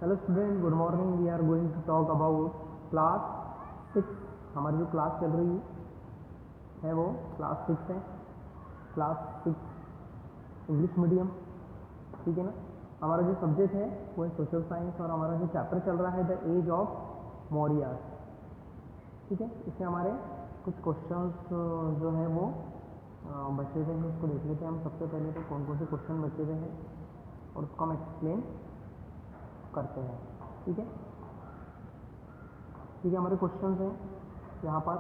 Hello student, good morning. We are going to talk about class 6। हमारी जो class चल रही है वो क्लास 6 है। क्लास 6 इंग्लिश मीडियम, ठीक है ना। हमारा जो सब्जेक्ट है वो है सोशल साइंस और हमारा जो चैप्टर चल रहा है द एज ऑफ मौर्य, ठीक है। इससे हमारे कुछ क्वेश्चंस जो हैं वो बचे हुए हैं, उसको देख लेते हैं हम। सबसे पहले तो कौन कौन से क्वेश्चन बचे हुए हैं और उसको हम एक्सप्लेन करते हैं, ठीक है। ठीक है, हमारे क्वेश्चंस हैं यहाँ पर।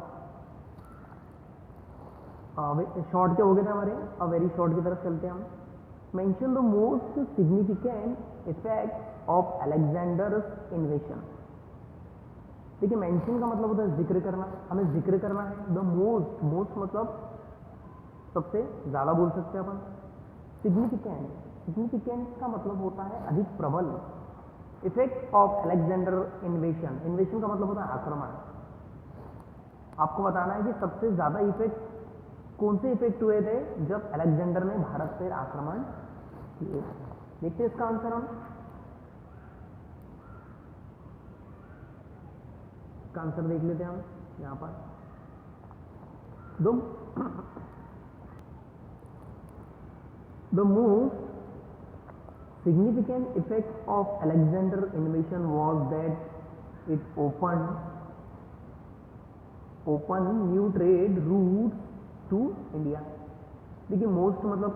शॉर्ट के हो गए थे हमारे, अब वेरी शॉर्ट की तरफ चलते हैं हम। Mention the most significant effect of Alexander's इन्वेशन। देखिए, मेंशन का मतलब होता है जिक्र करना, हमें जिक्र करना है। द मोस्ट, मोस्ट मतलब सबसे ज़्यादा बोल सकते हैं अपन। सिग्निफिकेंट, सिग्निफिकेंट का मतलब होता है अधिक प्रबल। इफेक्ट ऑफ अलेक्जेंडर इन्वेशन, इन्वेशन का मतलब होता है आक्रमण। आपको बताना है कि सबसे ज्यादा इफेक्ट कौन से इफेक्ट हुए थे जब अलेक्जेंडर ने भारत पर आक्रमण किए। देखते हैं इसका आंसर हम। इसका आंसर देख लेते हैं हम यहां पर। The most significant effect of Alexander invasion was that it opened new trade routes to India। देखिए, मोस्ट मतलब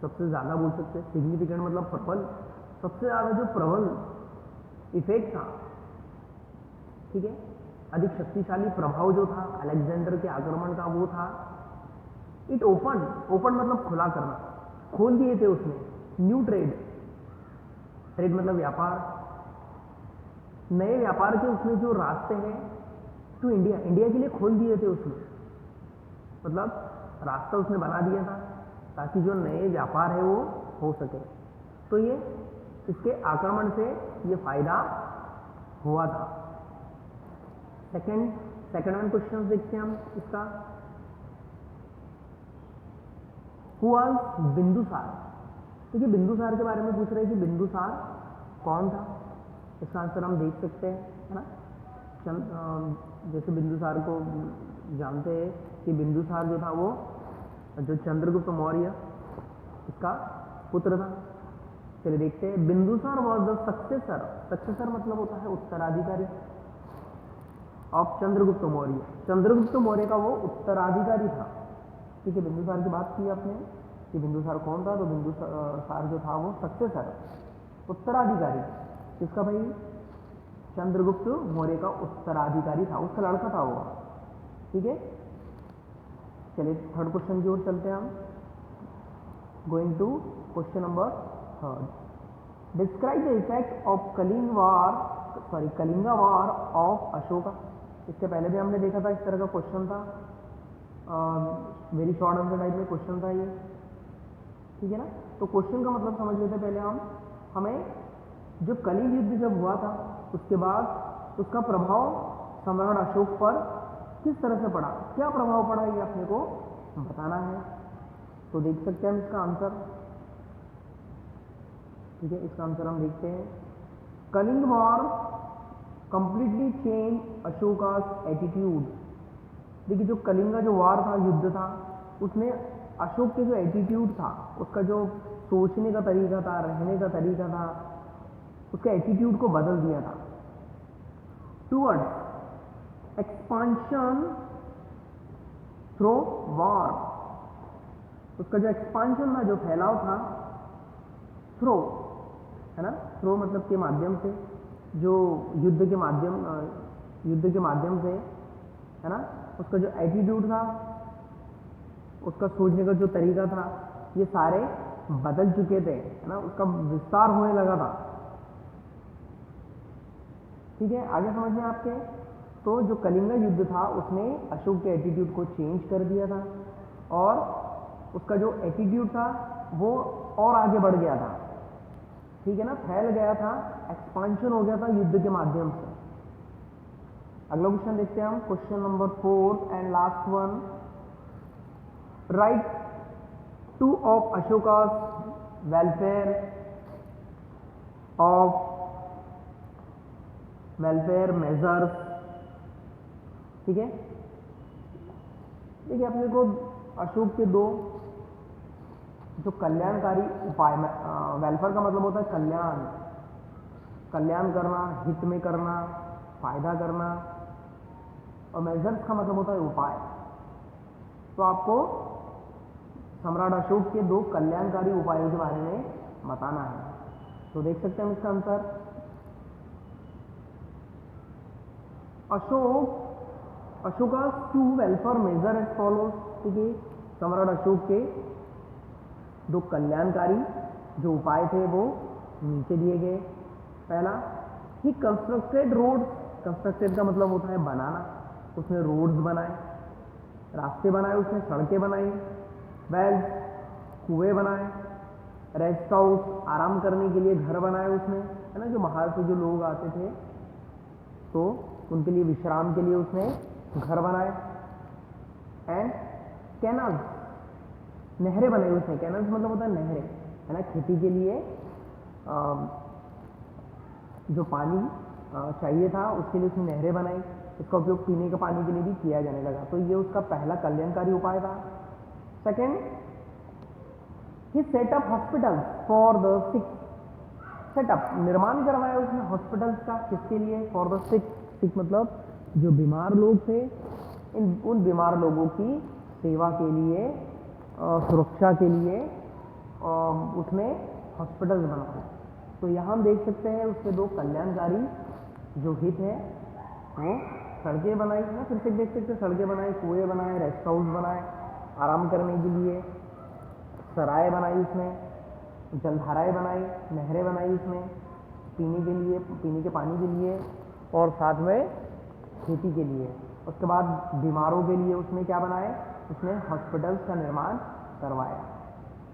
सबसे ज़्यादा बोल सकते हैं, सिग्निफिकेंट मतलब प्रबल। सबसे ज़्यादा जो प्रबल इफेक्ट था, ठीक है, अधिक शक्तिशाली प्रभाव जो था अलेक्जेंडर के आक्रमण का, वो था इट ओपन। ओपन मतलब खुला करना, खोल दिए थे उसने न्यू ट्रेड। ट्रेड मतलब व्यापार, नए व्यापार के उसने जो रास्ते हैं टू इंडिया, इंडिया के लिए खोल दिए थे उसने। मतलब रास्ता उसने बना दिया था ताकि जो नए व्यापार है वो हो सके। तो ये इसके आक्रमण से ये फायदा हुआ था। सेकंड वन क्वेश्चन देखते हैं हम इसका। Who was Bindusara. देखिए, बिंदुसार के बारे में पूछ रहे हैं कि बिंदुसार कौन था। इसका आंसर हम देख सकते हैं, है ना। जैसे बिंदुसार को जानते हैं कि बिंदुसार जो था वो जो चंद्रगुप्त मौर्य इसका पुत्र था। चलिए देखते हैं। Bindusara was the successor, successor मतलब होता है उत्तराधिकारी ऑफ चंद्रगुप्त मौर्य। चंद्रगुप्त मौर्य का वो उत्तराधिकारी था, ठीक है। बिंदुसार की बात की आपने कि बिंदुसार कौन था, तो बिंदुसार जो था वो सक्सेसर, उत्तराधिकारी किसका भाई, चंद्रगुप्त मौर्य का उत्तराधिकारी था, उसका लड़का था वो, ठीक है। चलिए थर्ड क्वेश्चन की ओर चलते हैं हम। Going to question number third. Describe the effect of Kalinga war of Ashoka. इससे पहले भी हमने देखा था, इस तरह का क्वेश्चन था, वेरी शॉर्ट आंसर टाइप में क्वेश्चन था ये, ठीक है ना। तो क्वेश्चन का मतलब समझ लेते पहले हम। हमें जो कलिंग युद्ध जब हुआ था उसके बाद उसका प्रभाव सम्राट अशोक पर किस तरह से पड़ा, क्या प्रभाव पड़ा, ये अपने को बताना है। तो देख सकते हैं हम इसका आंसर, ठीक है। इसका आंसर हम देखते हैं। Kalinga war completely change Ashoka's attitude. देखिए, जो कलिंगा जो वार था, युद्ध था, उसने अशोक के जो एटीट्यूड था, उसका जो सोचने का तरीका था, रहने का तरीका था, उसके एटीट्यूड को बदल दिया था। टूवर्ड्स एक्सपांशन थ्रू वॉर, उसका जो एक्सपांशन था, जो फैलाव था, थ्रो, है ना, थ्रो मतलब के माध्यम से, जो युद्ध के माध्यम से, है ना, उसका जो एटीट्यूड था, उसका सोचने का जो तरीका था, ये सारे बदल चुके थे, है ना, उसका विस्तार होने लगा था, ठीक है। आगे समझ में आपके। तो जो कलिंगा युद्ध था उसने अशोक के एटीट्यूड को चेंज कर दिया था और उसका जो एटीट्यूड था वो और आगे बढ़ गया था, ठीक है ना, फैल गया था, एक्सपांशन हो गया था युद्ध के माध्यम से। अगला क्वेश्चन देखते हैं हम, question number 4 and last one. Write two of Ashoka's welfare of welfare measures, ठीक है। देखिए अपने को अशोक के दो जो कल्याणकारी उपाय, वेलफेयर का मतलब होता है कल्याण, कल्याण करना, हित में करना, फायदा करना, और मेजर्स का मतलब होता है उपाय। तो आपको सम्राट अशोक के दो कल्याणकारी उपायों के बारे में बताना है। तो देख सकते हैं हम इसका answer. Ashoka's two welfare measure as follows, ठीक है। सम्राट अशोक के दो कल्याणकारी जो उपाय थे वो नीचे दिए गए। पहला, ही कंस्ट्रक्टेड रोड्स, कंस्ट्रक्टेड का मतलब होता है बनाना, उसने रोड्स बनाए, रास्ते बनाए, उसने सड़कें बनाई, वेल्स कुएं बनाए, रेस्ट हाउस आराम करने के लिए घर बनाए उसने, है ना, जो बाहर से जो लोग आते थे तो उनके लिए विश्राम के लिए उसने घर बनाए। एंड कैनल्स, नहरें बनाई उसने, कैनल्स मतलब होता है नहरें, है ना, खेती के लिए जो पानी चाहिए था उसके लिए उसने नहरें बनाई, इसका उपयोग पीने के पानी के लिए भी किया जाने लगा। तो ये उसका पहला कल्याणकारी उपाय था। Second, he setup hospitals for the sick, setup निर्माण करवाया उसने हॉस्पिटल्स का, किसके लिए, फॉर द सिक, सिक मतलब जो बीमार लोग थे, उन बीमार लोगों की सेवा के लिए, सुरक्षा के लिए उसने हॉस्पिटल्स बनाए। तो यहाँ हम देख सकते हैं उसके दो कल्याणकारी जो हित है, वो सड़कें बनाई ना, फिर से देख सकते हैं, सड़कें बनाई, कुएं बनाए, रेस्ट हाउस बनाए आराम करने के लिए, सराय बनाई उसने, जलधाराएं बनाई, नहरें बनाई उसने पीने के लिए, पीने के पानी के लिए, और साथ में खेती के लिए। उसके बाद बीमारों के लिए उसने क्या बनाए, उसने हॉस्पिटल्स का निर्माण करवाया।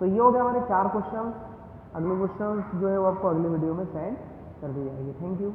तो ये हो गया हमारे 4 क्वेश्चन। अगले क्वेश्चन जो है वो आपको अगले वीडियो में सेंड कर दी जाएगी। Thank you.